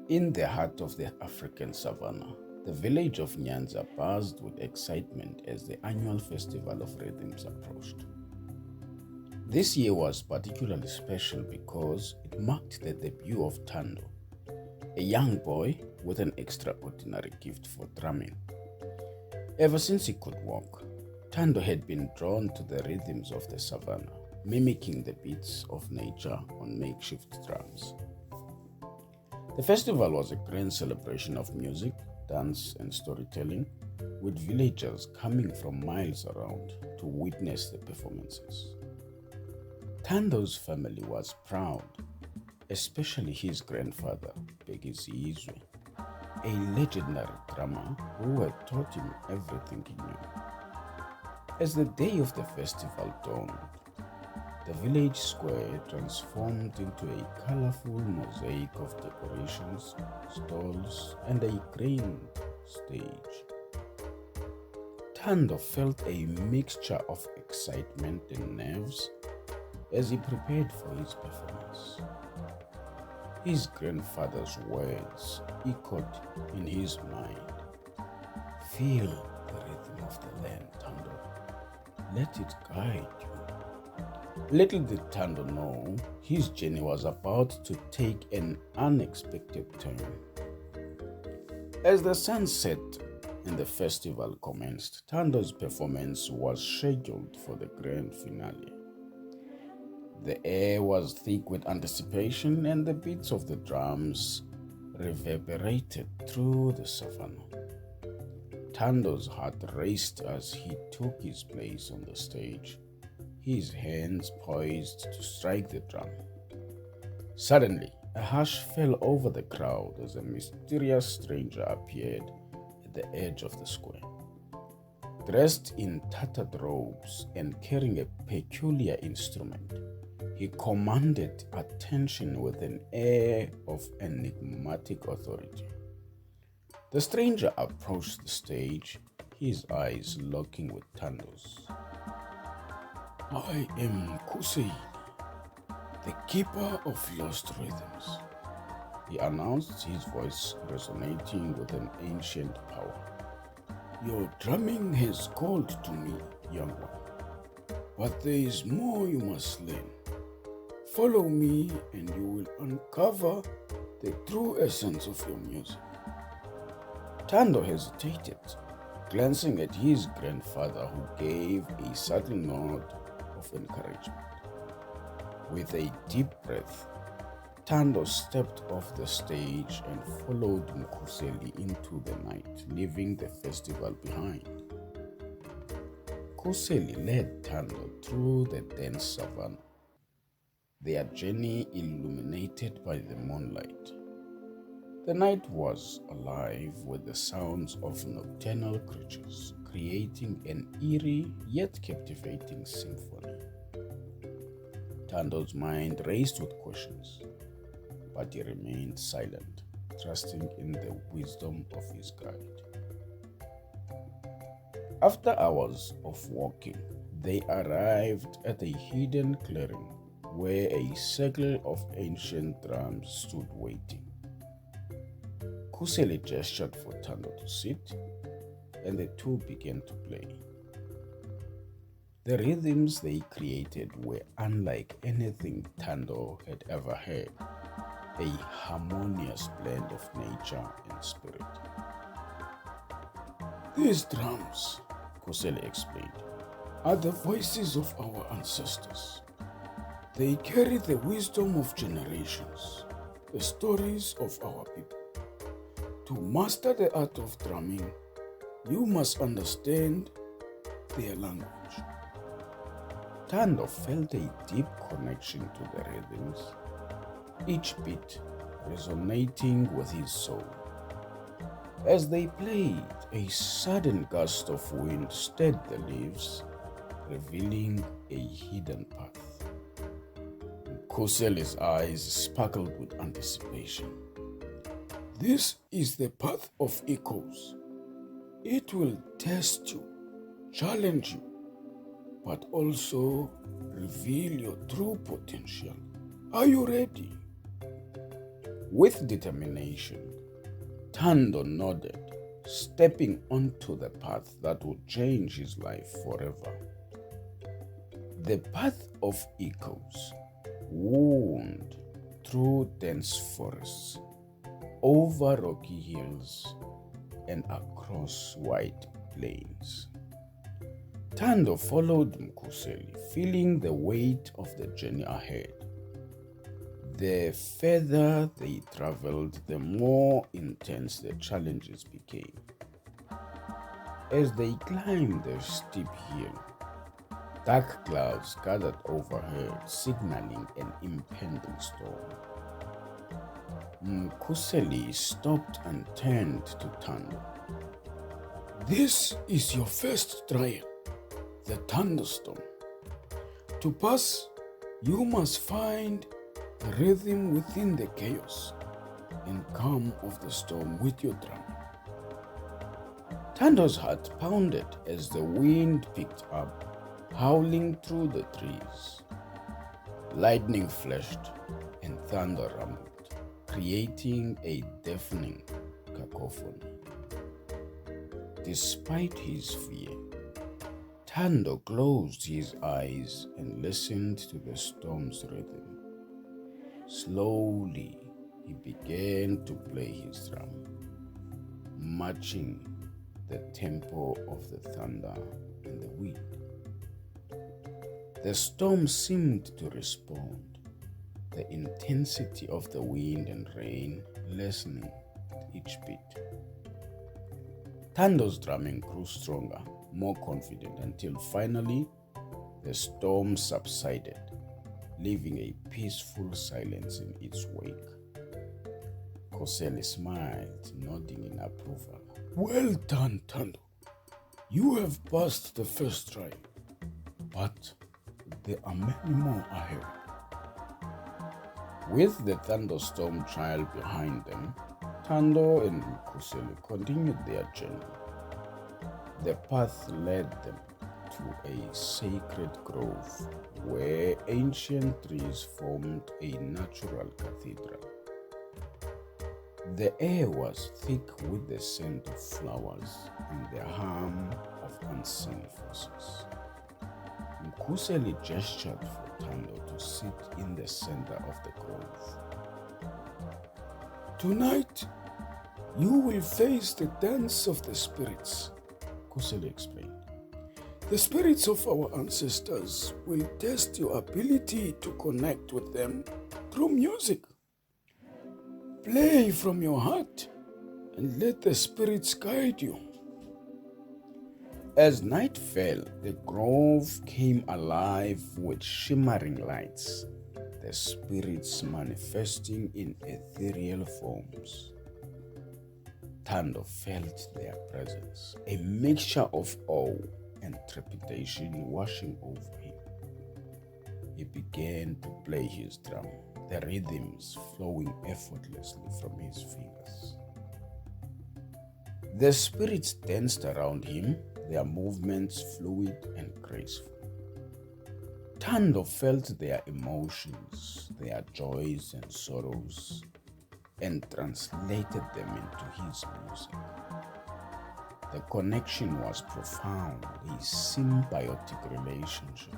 In the heart of the African Savannah, the village of Nyanza buzzed with excitement as the annual Festival of Rhythms approached. This year was particularly special because it marked the debut of Thando, a young boy with an extraordinary gift for drumming. Ever since he could walk, Thando had been drawn to the rhythms of the savannah, mimicking the beats of nature on makeshift drums. The festival was a grand celebration of music, dance, and storytelling, with villagers coming from miles around to witness the performances. Thando's family was proud, especially his grandfather, Begizizwe, a legendary drummer who had taught him everything he knew. As the day of the festival dawned, the village square transformed into a colorful mosaic of decorations, stalls, and a grand stage. Thando felt a mixture of excitement and nerves as he prepared for his performance. His grandfather's words echoed in his mind. Feel the rhythm of the land, Thando. Let it guide you. Little did Thando know, his journey was about to take an unexpected turn. As the sun set and the festival commenced, Thando's performance was scheduled for the grand finale. The air was thick with anticipation, and the beats of the drums reverberated through the savannah. Thando's heart raced as he took his place on the stage, his hands poised to strike the drum. Suddenly, a hush fell over the crowd as a mysterious stranger appeared at the edge of the square. Dressed in tattered robes and carrying a peculiar instrument, he commanded attention with an air of enigmatic authority. The stranger approached the stage, his eyes locking with Thando's. I am Mkhuseli, the keeper of lost rhythms, he announced, his voice resonating with an ancient power. Your drumming has called to me, young one, but there is more you must learn. Follow me and you will uncover the true essence of your music. Thando hesitated, glancing at his grandfather, who gave a subtle nod of encouragement. With a deep breath, Thando stepped off the stage and followed Mkhuseli into the night, leaving the festival behind. Mkhuseli led Thando through the dense savannah, their journey illuminated by the moonlight. The night was alive with the sounds of nocturnal creatures, creating an eerie yet captivating symphony. Thando's mind raced with questions, but he remained silent, trusting in the wisdom of his guide. After hours of walking, they arrived at a hidden clearing where a circle of ancient drums stood waiting. Mkhuseli gestured for Thando to sit, and the two began to play. The rhythms they created were unlike anything Thando had ever heard, a harmonious blend of nature and spirit. These drums, Mkhuseli explained, are the voices of our ancestors. They carry the wisdom of generations, the stories of our people. To master the art of drumming, you must understand their language. Thando felt a deep connection to the rhythms, each beat resonating with his soul. As they played, a sudden gust of wind stirred the leaves, revealing a hidden path. Mkhuseli's eyes sparkled with anticipation. This is the path of echoes. It will test you, challenge you, but also reveal your true potential. Are you ready? With determination, Thando nodded, stepping onto the path that would change his life forever. The path of echoes wound through dense forests, over rocky hills, and across wide plains. Thando followed Mkhuseli, feeling the weight of the journey ahead. The further they traveled, the more intense the challenges became. As they climbed the steep hill, dark clouds gathered overhead, signaling an impending storm. Mkhuseli stopped and turned to Thando. "This is your first trial, the thunderstorm. To pass, you must find the rhythm within the chaos and calm of the storm with your drum." Thando's heart pounded as the wind picked up, howling through the trees. Lightning flashed and thunder rumbled, creating a deafening cacophony. Despite his fear, Thando closed his eyes and listened to the storm's rhythm. Slowly, he began to play his drum, matching the tempo of the thunder and the wind. The storm seemed to respond, the intensity of the wind and rain lessening with each beat. Thando's drumming grew stronger, more confident, until finally the storm subsided, leaving a peaceful silence in its wake. Mkhuseli smiled, nodding in approval. "Well done, Thando. You have passed the first trial, but there are many more ahead." With the thunderstorm trial behind them, Thando and Mkhuseli continued their journey. The path led them to a sacred grove where ancient trees formed a natural cathedral. The air was thick with the scent of flowers and the hum of unseen forces. Mkhuseli gestured for Thando to sit in the center of the grove. "Tonight, you will face the dance of the spirits," Mkhuseli explained. "The spirits of our ancestors will test your ability to connect with them through music. Play from your heart and let the spirits guide you." As night fell, the grove came alive with shimmering lights, the spirits manifesting in ethereal forms. Thando felt their presence, a mixture of awe and trepidation washing over him. He began to play his drum, the rhythms flowing effortlessly from his fingers. The spirits danced around him, their movements fluid and graceful. Thando felt their emotions, their joys and sorrows, and translated them into his music. The connection was profound, a symbiotic relationship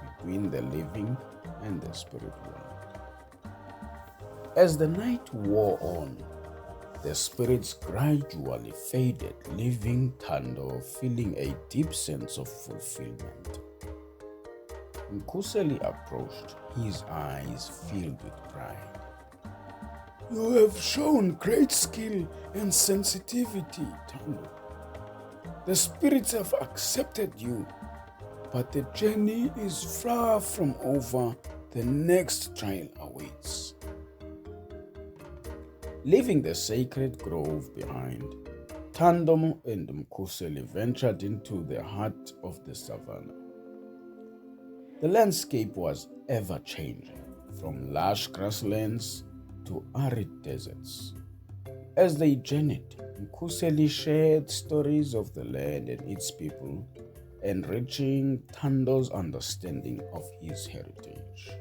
between the living and the spirit world. As the night wore on, the spirits gradually faded, leaving Thando feeling a deep sense of fulfillment. Mkhuseli approached, his eyes filled with pride. "You have shown great skill and sensitivity, Thando. The spirits have accepted you, but the journey is far from over. The next trial awaits." Leaving the sacred grove behind, Thando and Mkhuseli ventured into the heart of the savannah. The landscape was ever-changing, from lush grasslands to arid deserts. As they journeyed, Mkhuseli shared stories of the land and its people, enriching Thando's understanding of his heritage.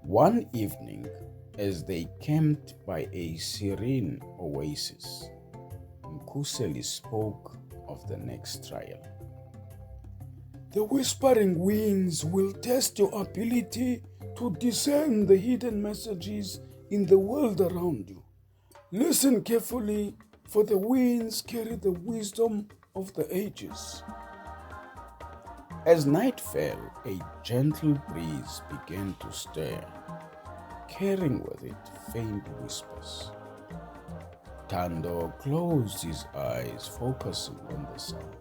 One evening, As they camped by a serene oasis, Mkhuseli spoke of the next trial. The whispering winds will test your ability to discern the hidden messages in the world around you. Listen carefully, for the winds carry the wisdom of the ages. As night fell, a gentle breeze began to stir, carrying with it faint whispers. Thando closed his eyes, focusing on the sounds.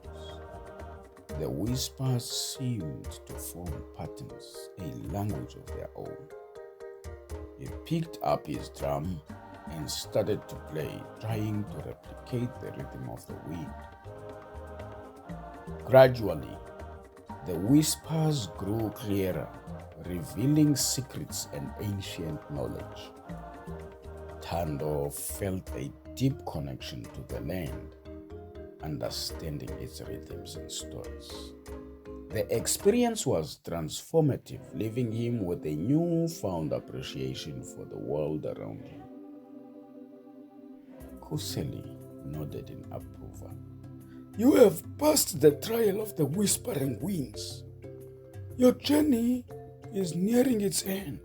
The whispers seemed to form patterns, a language of their own. He picked up his drum and started to play, trying to replicate the rhythm of the wind. Gradually, the whispers grew clearer, revealing secrets and ancient knowledge. Thando felt a deep connection to the land, understanding its rhythms and stories. The experience was transformative, leaving him with a newfound appreciation for the world around him. Mkhuseli nodded in approval. You have passed the trial of the whispering winds. Your journey is nearing its end,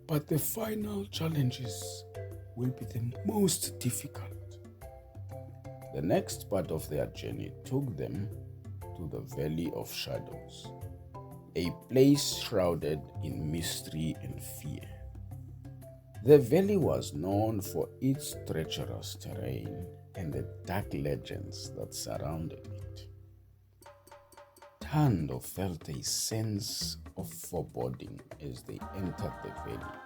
but the final challenges will be the most difficult. The next part of their journey took them to the Valley of Shadows, a place shrouded in mystery and fear. The valley was known for its treacherous terrain and the dark legends that surrounded it. Thando felt a sense of foreboding as they entered the valley,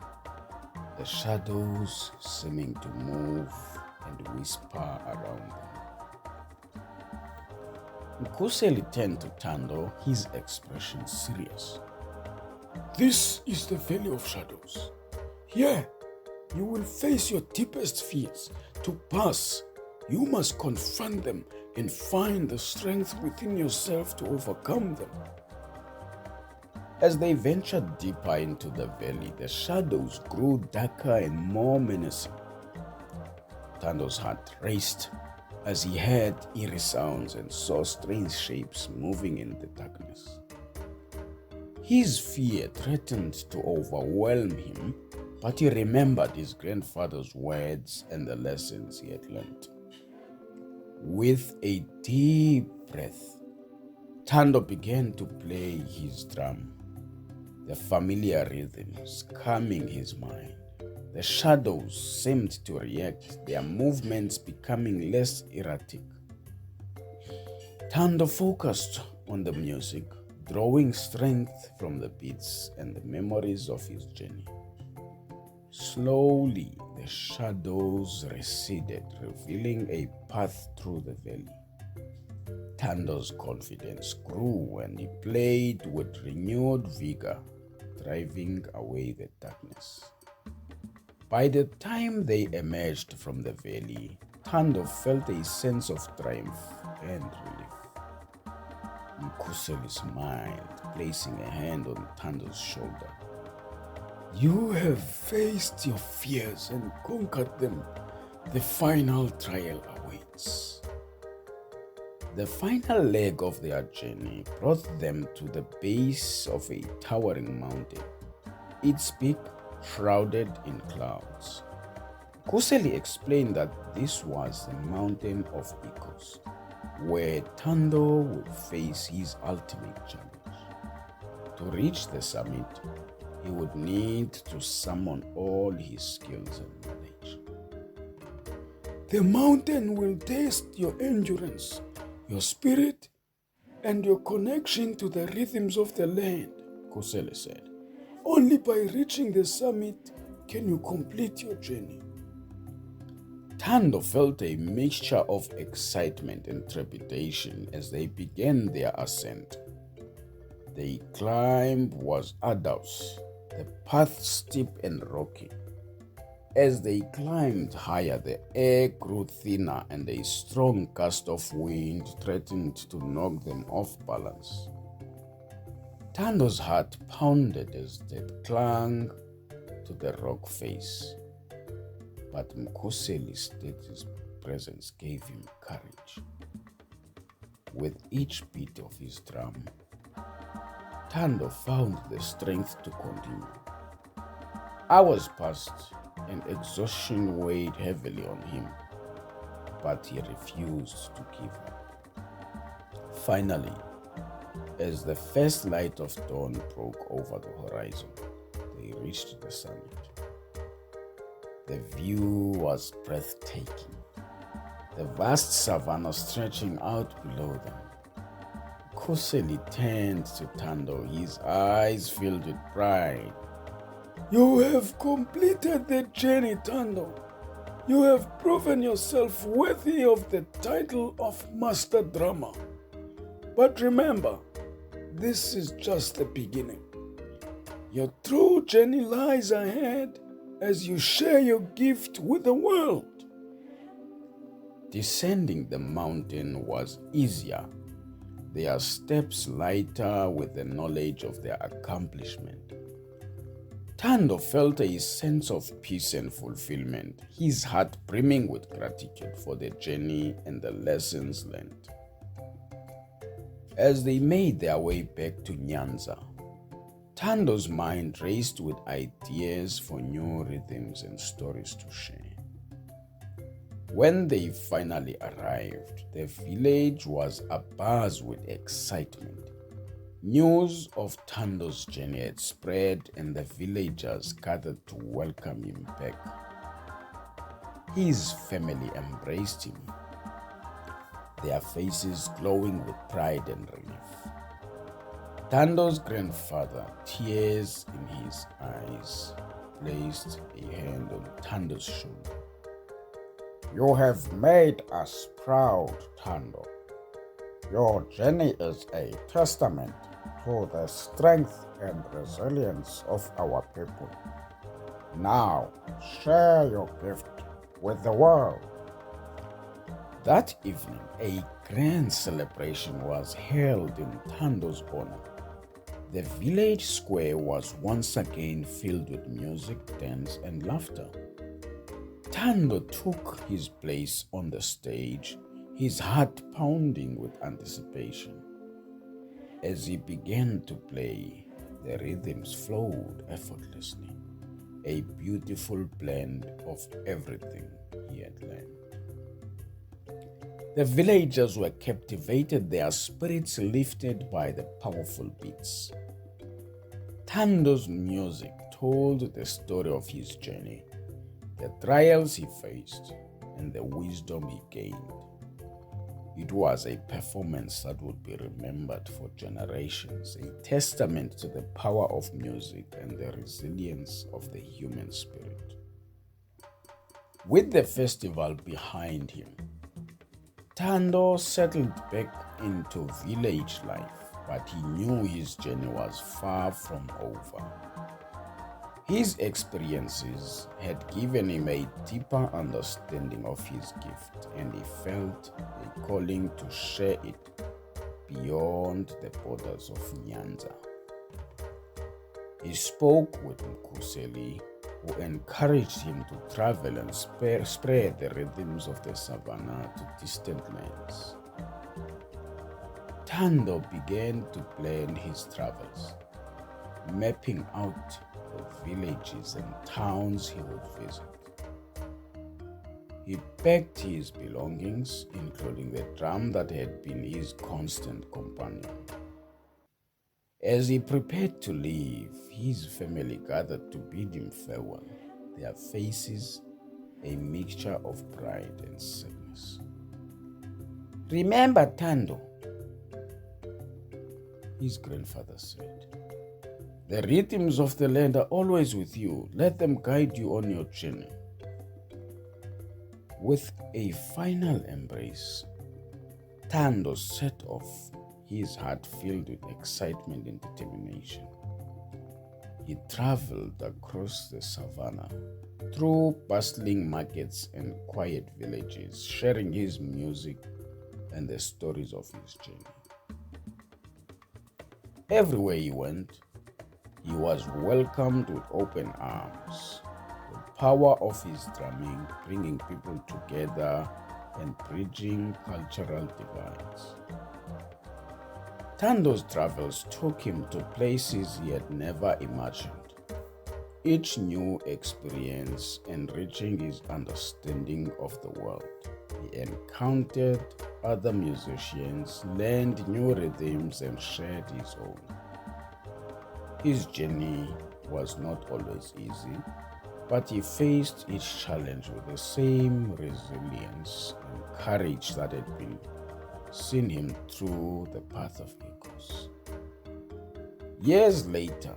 the shadows seeming to move and whisper around them. Mkhuseli turned to Thando, his expression serious. This is the Valley of Shadows. Here, you will face your deepest fears. To pass, you must confront them and find the strength within yourself to overcome them. As they ventured deeper into the valley, the shadows grew darker and more menacing. Thando's heart raced as he heard eerie sounds and saw strange shapes moving in the darkness. His fear threatened to overwhelm him, but he remembered his grandfather's words and the lessons he had learned. With a deep breath, Thando began to play his drum, the familiar rhythms calming his mind. The shadows seemed to react, their movements becoming less erratic. Thando focused on the music, drawing strength from the beats and the memories of his journey. Slowly, the shadows receded, revealing a path through the valley. Thando's confidence grew and he played with renewed vigor, driving away the darkness. By the time they emerged from the valley, Thando felt a sense of triumph and relief. Mkhuseli smiled, placing a hand on Thando's shoulder. You have faced your fears and conquered them. The final trial awaits. The final leg of their journey brought them to the base of a towering mountain, its peak shrouded in clouds. Mkhuseli explained that this was the Mountain of Echoes, where Thando would face his ultimate challenge. To reach the summit, he would need to summon all his skills and knowledge. The mountain will test your endurance, your spirit, and your connection to the rhythms of the land, Mkhuseli said. Only by reaching the summit can you complete your journey. Thando felt a mixture of excitement and trepidation as they began their ascent. The climb was arduous, the path steep and rocky. As they climbed higher, the air grew thinner and a strong gust of wind threatened to knock them off balance. Thando's heart pounded as they clung to the rock face, but Mkhuseli's steady presence gave him courage. With each beat of his drum, Thando found the strength to continue. Hours passed and exhaustion weighed heavily on him, but he refused to give up. Finally, as the first light of dawn broke over the horizon, they reached the summit. The view was breathtaking, the vast savannah stretching out below them. Mkhuseli turned to Thando, his eyes filled with pride. You have completed the journey, Thando. You have proven yourself worthy of the title of Master Drummer. But remember, this is just the beginning. Your true journey lies ahead as you share your gift with the world. Descending the mountain was easier, their steps lighter with the knowledge of their accomplishment. Thando felt a sense of peace and fulfillment, his heart brimming with gratitude for the journey and the lessons learned. As they made their way back to Nyanza, Thando's mind raced with ideas for new rhythms and stories to share. When they finally arrived, the village was abuzz with excitement. News of Thando's journey had spread and the villagers gathered to welcome him back. His family embraced him, their faces glowing with pride and relief. Thando's grandfather, tears in his eyes, placed a hand on Thando's shoulder. You have made us proud, Thando. Your journey is a testament to the strength and resilience of our people. Now, share your gift with the world. That evening, a grand celebration was held in Thando's honor. The village square was once again filled with music, dance, and laughter. Thando took his place on the stage, his heart pounding with anticipation. As he began to play, the rhythms flowed effortlessly, a beautiful blend of everything he had learned. The villagers were captivated, their spirits lifted by the powerful beats. Thando's music told the story of his journey, the trials he faced, and the wisdom he gained. It was a performance that would be remembered for generations, a testament to the power of music and the resilience of the human spirit. With the festival behind him, Thando settled back into village life, but he knew his journey was far from over. His experiences had given him a deeper understanding of his gift, and he felt a calling to share it beyond the borders of Nyanza. He spoke with Mkhuseli, who encouraged him to travel and spread the rhythms of the savannah to distant lands. Thando began to plan his travels, mapping out the villages and towns he would visit. He packed his belongings, including the drum that had been his constant companion. As he prepared to leave, his family gathered to bid him farewell, their faces a mixture of pride and sadness. "Remember, Thando," his grandfather said, "the rhythms of the land are always with you. Let them guide you on your journey." With a final embrace, Thando set off, his heart filled with excitement and determination. He traveled across the savannah, through bustling markets and quiet villages, sharing his music and the stories of his journey. Everywhere he went, He was welcomed with open arms. The power of his drumming bringing people together and bridging cultural divides. Thando's travels took him to places he had never imagined. Each new experience enriching his understanding of the world. He encountered other musicians, learned new rhythms, and shared his own. His journey was not always easy, but he faced each challenge with the same resilience and courage that had been seen him through the path of echoes. Years later,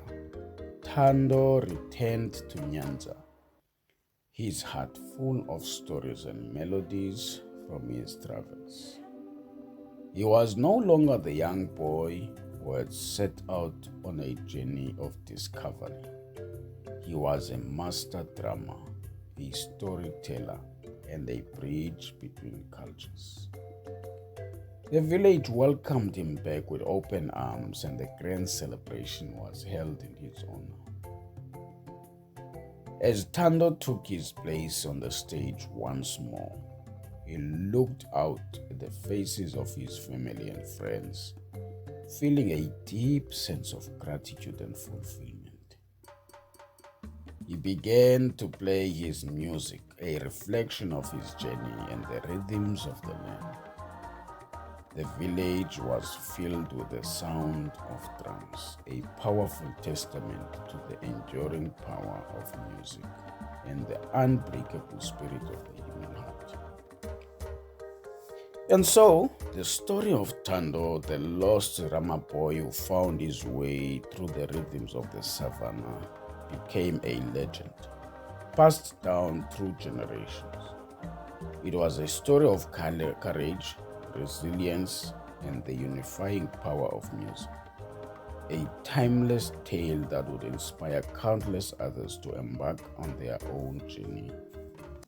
Thando returned to Nyanza, his heart full of stories and melodies from his travels. He was no longer the young boy who had set out on a journey of discovery. He was a master drummer, a storyteller, and a bridge between cultures. The village welcomed him back with open arms, and the grand celebration was held in his honor. As Thando took his place on the stage once more, he looked out at the faces of his family and friends, feeling a deep sense of gratitude and fulfillment. He began to play his music, a reflection of his journey and the rhythms of the land. The village was filled with the sound of drums, a powerful testament to the enduring power of music and the unbreakable spirit of the human heart. And so, the story of Thando, the lost Rama boy who found his way through the rhythms of the savannah, became a legend, passed down through generations. It was a story of courage, resilience, and the unifying power of music. A timeless tale that would inspire countless others to embark on their own journey